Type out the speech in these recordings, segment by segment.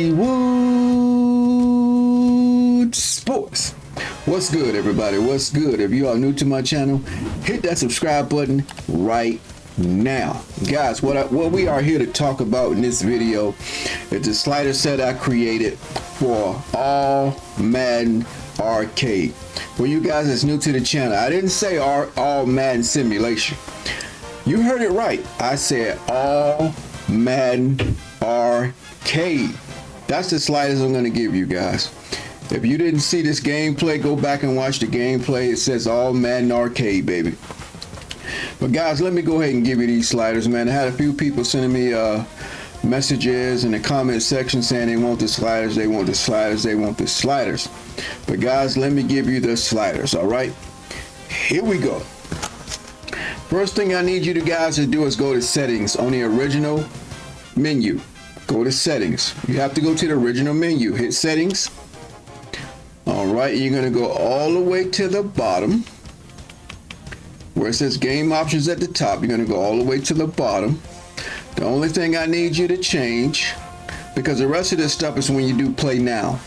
Hollywood Sports. What's good, everybody? What's good? If you are new to my channel, hit that subscribe button right now. Guys, what we are here to talk about in this video is the slider set I created for All-Madden Arcade. For you guys that's new to the channel, I didn't say All-Madden Simulation. You heard it right. I said All-Madden Arcade. That's the sliders I'm going to give you guys. If you didn't see this gameplay, go back and watch the gameplay. It says All-Madden Arcade, baby. But guys, let me go ahead and give you these sliders, man. I had a few people sending me messages in the comment section saying they want the sliders, they want the sliders, they want the sliders. But guys, let me give you the sliders, all right? Here we go. First thing I need you guys to do is go to settings on the original menu. Go to settings. You have to go to the original menu. Hit settings. All right, you're going to go all the way to the bottom where it says game options at the top. You're going to go all the way to the bottom. The only thing I need you to change, because the rest of this stuff is when you do play now,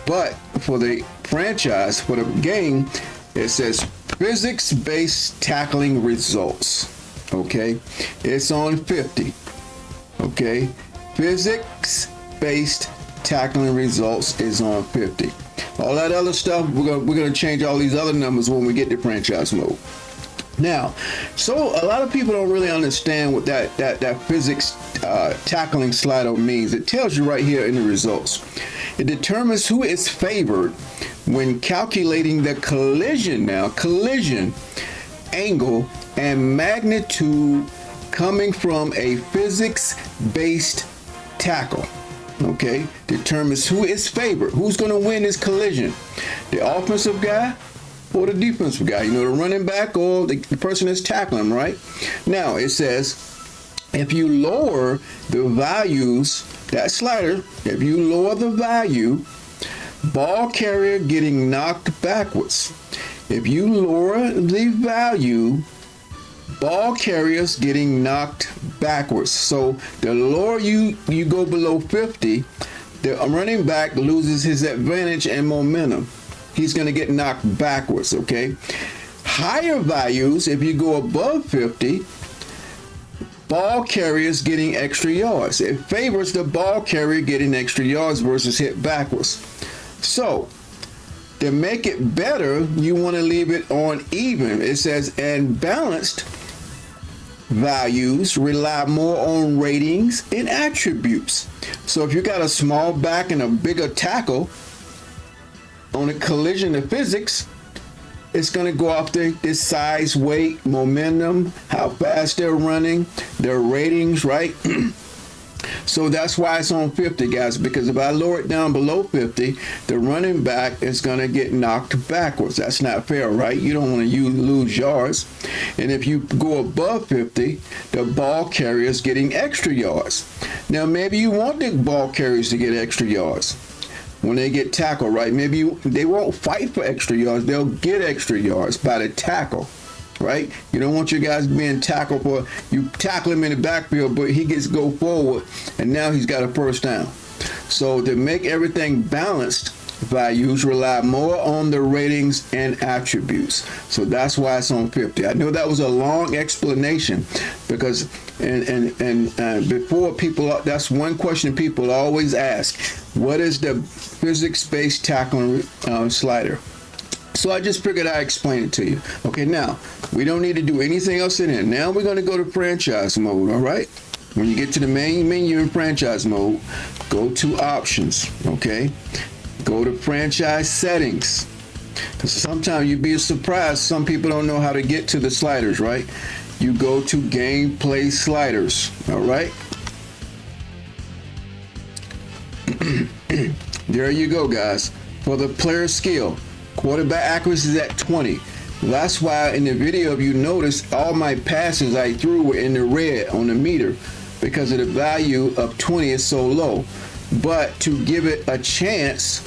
but for the franchise, for the game, it says physics-based tackling results. Okay, it's on 50. Okay, physics-based tackling results is on 50. All that other stuff, we're gonna change all these other numbers when we get to franchise mode. Now, so a lot of people don't really understand what that physics tackling slider means. It tells you right here in the results. It determines who is favored when calculating the collision angle and magnitude coming from a physics-based tackle. Okay, determines who is favored. Who's going to win this collision? The offensive guy or the defensive guy? You know, the running back or the person that's tackling him, right? Now, it says if you lower the values, that slider, if you lower the value, ball carrier getting knocked backwards. If you lower the value, ball carriers getting knocked backwards. So the lower you go below 50, the running back loses his advantage and momentum. He's going to get knocked backwards. Okay, higher values, if you go above 50, ball carriers getting extra yards. It favors the ball carrier getting extra yards versus hit backwards. So to make it better, you want to leave it on even. It says and balanced values rely more on ratings and attributes. So if you got a small back and a bigger tackle, on a collision of physics, it's going to go off the size, weight, momentum, how fast they're running, their ratings, right? So that's why it's on 50, guys, because if I lower it down below 50, the running back is going to get knocked backwards. That's not fair, right? You don't want to lose yards. And if you go above 50, the ball carrier is getting extra yards. Now, maybe you want the ball carriers to get extra yards when they get tackled, right? Maybe they won't fight for extra yards. They'll get extra yards by the tackle. Right? You don't want your guys being tackled for, you tackle him in the backfield, but he gets go forward and now he's got a first down. So to make everything balanced, values rely more on the ratings and attributes. So that's why it's on 50. I know that was a long explanation because before people, that's one question people always ask. What is the physics-based tackling slider? So I just figured I'd explain it to you. Okay, now, we don't need to do anything else in it. Now we're going to go to franchise mode, all right? When you get to the main menu in franchise mode, go to options, okay? Go to franchise settings. Because sometimes you'd be surprised, some people don't know how to get to the sliders, right? You go to gameplay sliders, all right? There you go, guys. For the player skill, quarterback accuracy is at 20. That's why in the video, if you notice, all my passes I threw were in the red on the meter because of the value of 20 is so low. But to give it a chance,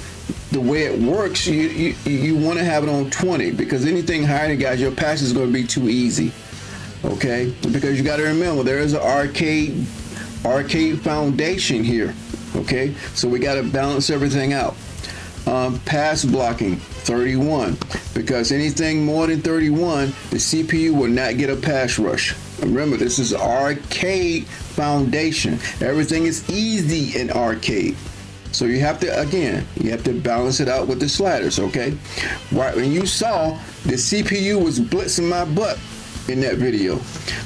the way it works, you want to have it on 20 because anything higher than, guys, your pass is going to be too easy. Okay, because you got to remember there is an arcade foundation here. Okay, so we got to balance everything out. Pass blocking 31, because anything more than 31, the CPU will not get a pass rush. Remember, this is arcade foundation. Everything is easy in arcade. So you have to balance it out with the sliders, okay? Right, when you saw the CPU was blitzing my butt in that video.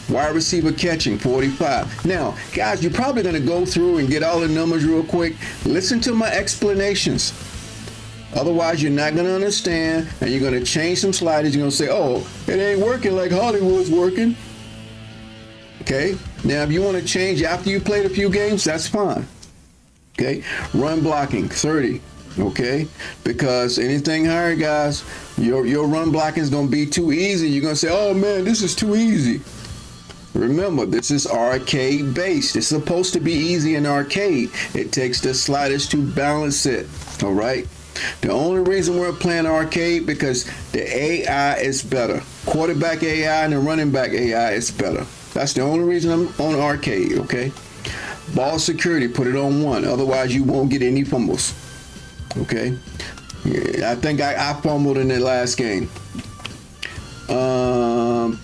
Wide receiver catching 45. Now, guys, you're probably gonna go through and get all the numbers real quick. Listen to my explanations. Otherwise, you're not gonna understand, and you're gonna change some sliders. You're gonna say, oh, it ain't working like Hollywood's working. Okay, now if you want to change after you played a few games, that's fine. Okay, run blocking 30. Okay, because anything higher, guys, your run blocking is gonna be too easy. You're gonna say, oh man, this is too easy. Remember, this is arcade based. It's supposed to be easy in arcade. It takes the sliders to balance it. All right. The only reason we're playing arcade because the AI is better. Quarterback AI and the running back AI is better. That's the only reason I'm on arcade, okay? Ball security, put it on 1. Otherwise, you won't get any fumbles, okay? I think I fumbled in the last game.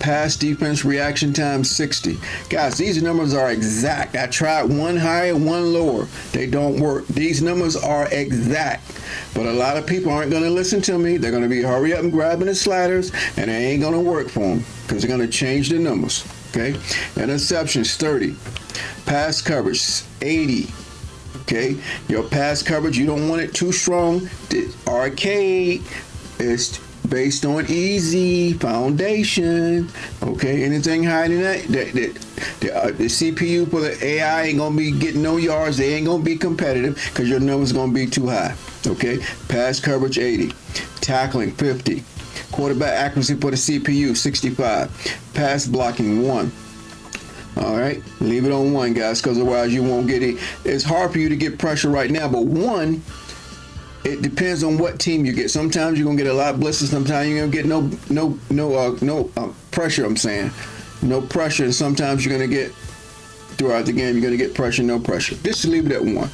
Pass defense reaction time 60. Guys, these numbers are exact. I tried one higher, one lower. They don't work. These numbers are exact. But a lot of people aren't going to listen to me. They're going to be hurry up and grabbing the sliders, and it ain't going to work for them because they're going to change the numbers. Okay? Interceptions 30. Pass coverage 80. Okay? Your pass coverage, you don't want it too strong. The arcade is based on easy foundation. Okay, anything higher than that, the CPU for the AI ain't gonna be getting no yards. They ain't gonna be competitive because your number's gonna be too high. Okay, pass coverage 80, tackling 50, quarterback accuracy for the CPU 65, pass blocking 1. All right, leave it on 1, guys, because otherwise you won't get it. It's hard for you to get pressure right now, but 1. It depends on what team you get. Sometimes you're gonna get a lot of blitzes. Sometimes you're gonna get no pressure. I'm saying, no pressure. And sometimes you're gonna get throughout the game. You're gonna get pressure, no pressure. Just leave it at 1.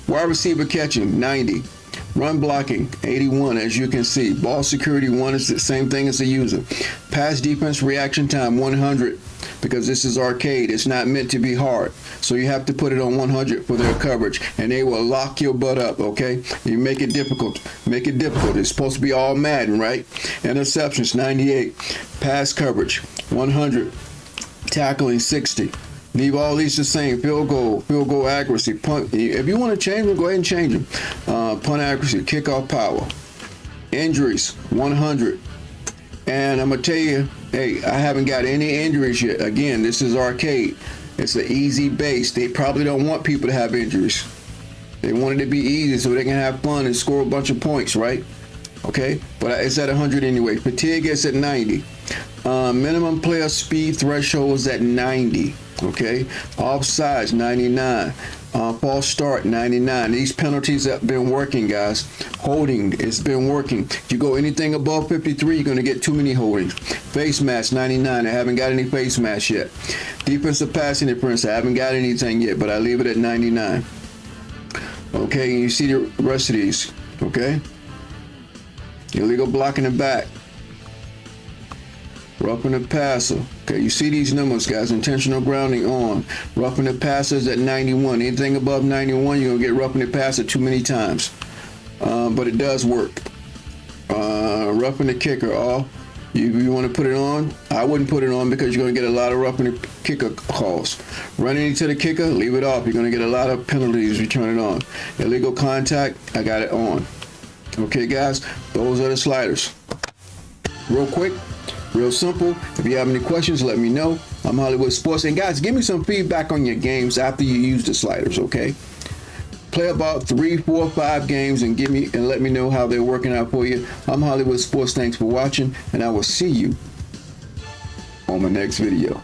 Wide receiver catching 90. Run blocking 81. As you can see, ball security 1 is the same thing as the user. Pass defense reaction time 100. Because this is arcade, it's not meant to be hard. So you have to put it on 100 for their coverage, and they will lock your butt up, okay? You make it difficult. Make it difficult. It's supposed to be All-Madden, right? Interceptions, 98. Pass coverage, 100. Tackling, 60. Leave all these the same. Field goal accuracy. Punt. If you want to change them, go ahead and change them. Punt accuracy, kickoff power. Injuries, 100. And I'm going to tell you, hey, I haven't got any injuries yet. Again, this is arcade. It's an easy base. They probably don't want people to have injuries. They want it to be easy so they can have fun and score a bunch of points, right? Okay, but it's at 100 anyway. Fatigue is at 90. Minimum player speed threshold is at 90. Okay, offsides 99. False start 99. These penalties have been working, guys. Holding, it's been working. If you go anything above 53, you're going to get too many holdings. Face mask 99. I haven't got any face masks yet. Defensive pass interference, I haven't got anything yet, but I leave it at 99. Okay, and you see the rest of these. Okay, illegal blocking the back. Roughing the passer. Okay, you see these numbers, guys. Intentional grounding on. Roughing the passer is at 91. Anything above 91, you're going to get roughing the passer too many times. But it does work. Roughing the kicker off. You want to put it on? I wouldn't put it on because you're going to get a lot of roughing the kicker calls. Running into the kicker, leave it off. You're going to get a lot of penalties if you turn it on. Illegal contact, I got it on. Okay, guys, those are the sliders. Real quick. Real simple. If you have any questions, let me know. I'm Hollywood Sports. And guys, give me some feedback on your games after you use the sliders, okay? Play about 3, 4, 5 games and let me know how they're working out for you. I'm Hollywood Sports. Thanks for watching, and I will see you on my next video.